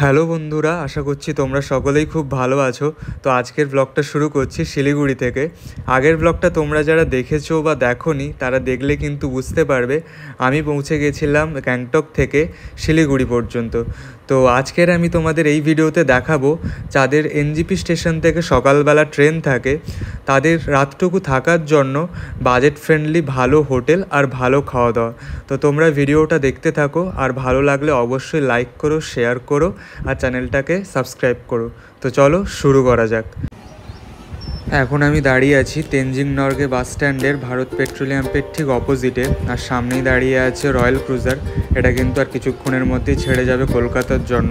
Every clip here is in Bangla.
হ্যালো বন্ধুরা, আশা করছি তোমরা সকলেই খুব ভালো আছো। তো আজকের ব্লগটা শুরু করছি শিলিগুড়ি থেকে। আগের ব্লগটা তোমরা যারা দেখেছো বা দেখোনি তারা দেখলে কিন্তু বুঝতে পারবে আমি পৌঁছে গেছিলাম গ্যাংটক থেকে শিলিগুড়ি পর্যন্ত। তো আজকের আমি তোমাদের এই ভিডিওতে দেখাবো যাদের এনজিপি স্টেশন থেকে সকালবেলা ট্রেন থাকে তাদের রাতটুকু থাকার জন্য বাজেট ফ্রেন্ডলি ভালো হোটেল আর ভালো খাওয়া দাওয়া। তো তোমরা ভিডিওটা দেখতে থাকো, আর ভালো লাগলে অবশ্যই লাইক করো, শেয়ার করো আর চ্যানেলটাকে সাবস্ক্রাইব করো। তো চলো শুরু করা যাক। এখন আমি দাঁড়িয়ে আছি তেনজিং নরগে বাস স্ট্যান্ডের ভারত পেট্রোলিয়ামের ঠিক অপোজিটে, আর সামনেই দাঁড়িয়ে আছে রয়্যাল ক্রুজার। এটা কিন্তু আর কিছুক্ষণের মধ্যেই ছেড়ে যাবে কলকাতার জন্য।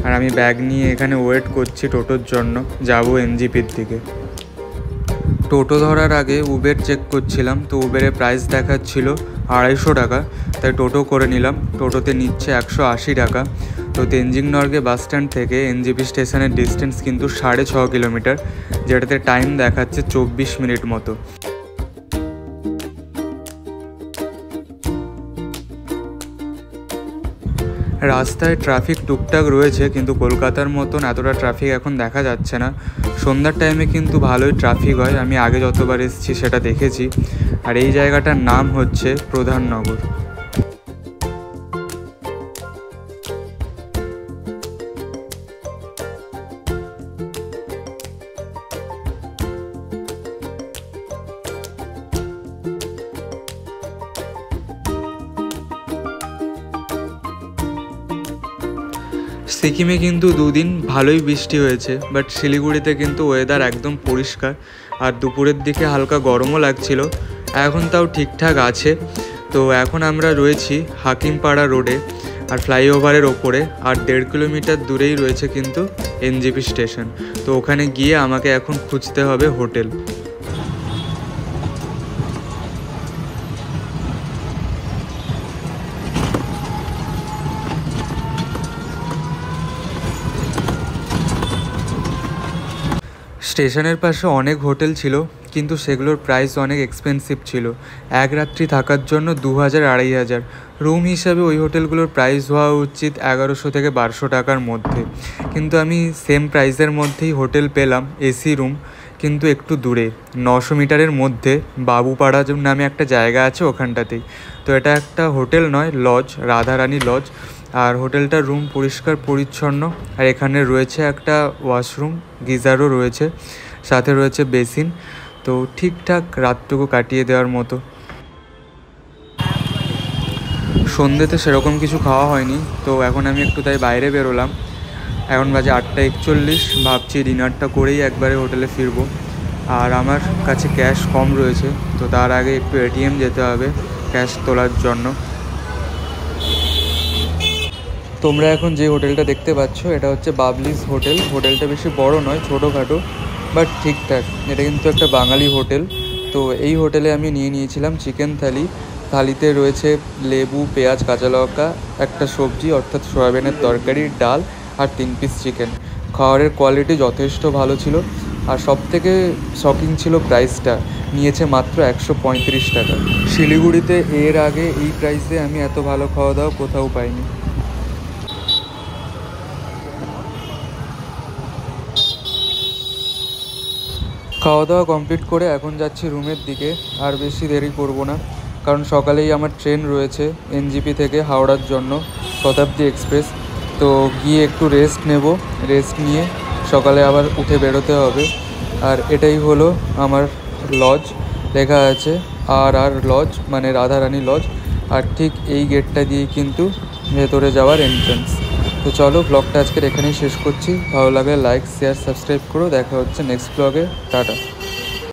আর আমি ব্যাগ নিয়ে এখানে ওয়েট করছি টোটোর জন্য, যাবো এনজিপির দিকে। টোটো ধরার আগে উবের চেক করছিলাম, তো উবেরে প্রাইস দেখাচ্ছিল 250 টাকা, তাই টোটো করে নিলাম। টোটোতে নিচ্ছে 180 টাকা। তো তেনজিং নরগে বাস স্ট্যান্ড থেকে এনজিপি স্টেশনের ডিস্টেন্স কিন্তু 6.5 কিলোমিটার, যেটাতে টাইম দেখাচ্ছে 24 মিনিট মতো। রাস্তায় ট্রাফিক টুকটাক রয়েছে, কিন্তু কলকাতার মতন এতটা ট্রাফিক এখন দেখা যাচ্ছে না। সন্ধ্যার টাইমে কিন্তু ভালোই ট্রাফিক হয়, আমি আগে যতবার এসেছি সেটা দেখেছি। আর এই জায়গাটার নাম হচ্ছে প্রধাননগর। সিকিমে কিন্তু দুদিন ভালোই বৃষ্টি হয়েছে, বাট শিলিগুড়িতে কিন্তু ওয়েদার একদম পরিষ্কার। আর দুপুরের দিকে হালকা গরমও লাগছিল, এখন তাও ঠিকঠাক আছে। তো এখন আমরা রয়েছি হাকিমপাড়া রোডে আর ফ্লাইওভারের ওপরে, আর 1.5 কিলোমিটার দূরেই রয়েছে কিন্তু এনজিপি স্টেশন। তো ওখানে গিয়ে আমাকে এখন খুঁজতে হবে হোটেল। স্টেশনের পাশে অনেক হোটেল ছিল, কিন্তু সেগুলোর প্রাইস অনেক এক্সপেন্সিভ ছিল। এক রাত্রি থাকার জন্য 2000-2500 রুম হিসাবে ওই হোটেলগুলোর প্রাইস হওয়া উচিত 1100 থেকে 1200 টাকার মধ্যে। কিন্তু আমি সেম প্রাইসের মধ্যেই হোটেল পেলাম, এসি রুম, কিন্তু একটু দূরে 900 মিটারের মধ্যে বাবুপাড়া নামে একটা জায়গা আছে ওখানটাতেই। তো এটা একটা হোটেল নয়, লজ, রাধারানী লজ। আর হোটেলটার রুম পরিষ্কার পরিচ্ছন্ন, আর এখানে রয়েছে একটা ওয়াশরুম, গিজারও রয়েছে, সাথে রয়েছে বেসিন। তো ঠিকঠাক রাতটুকু কাটিয়ে দেওয়ার মতো। সন্ধ্যেতে সেরকম কিছু খাওয়া হয়নি, তো এখন আমি একটু তাই বাইরে বেরোলাম। এখন বাজে 8:41, ভাবছি ডিনারটা করেই একবারে হোটেলে ফিরবো। আর আমার কাছে ক্যাশ কম রয়েছে, তো তার আগে একটু এটিএম যেতে হবে ক্যাশ তোলার জন্য। তোমরা এখন যে হোটেলটা দেখতে পাচ্ছ এটা হচ্ছে বাবলিস হোটেল। হোটেলটা বেশি বড় নয়, ছোটোখাটো, বাট ঠিকঠাক। এটা কিন্তু একটা বাঙালি হোটেল। তো এই হোটেলে আমি নিয়েছিলাম চিকেন থালি। থালিতে রয়েছে লেবু, পেঁয়াজ, কাঁচা লঙ্কা, একটা সবজি অর্থাৎ সয়াবিনের তরকারি, ডাল আর 3 পিস চিকেন। খাবারের কোয়ালিটি যথেষ্ট ভালো ছিল, আর সবথেকে শকিং ছিল প্রাইসটা, নিয়েছে মাত্র 135 টাকা। শিলিগুড়িতে এর আগে এই প্রাইসে আমি এত ভালো খাওয়া দাওয়া কোথাও পাইনি। খাওয়া দাওয়া কমপ্লিট করে এখন যাচ্ছি রুমের দিকে। আর বেশি দেরি করব না, কারণ সকালেই আমার ট্রেন রয়েছে এনজিপি থেকে হাওড়ার জন্য, শতাব্দী এক্সপ্রেস। তো গিয়ে একটু রেস্ট নেব, রেস্ট নিয়ে সকালে আবার উঠে বেরোতে হবে। আর এটাই হলো আমার লজ, লেখা আছে আর লজ, মানে রাধারানী লজ। আর ঠিক এই গেটটা দিয়ে কিন্তু ভেতরে যাওয়ার এন্ট্রান্স। তো চলো ব্লগটা আজকের এখানেই শেষ করছি। ভালো লাগলে লাইক, শেয়ার, সাবস্ক্রাইব করো। দেখা হচ্ছে নেক্সট ব্লগে। টাটা।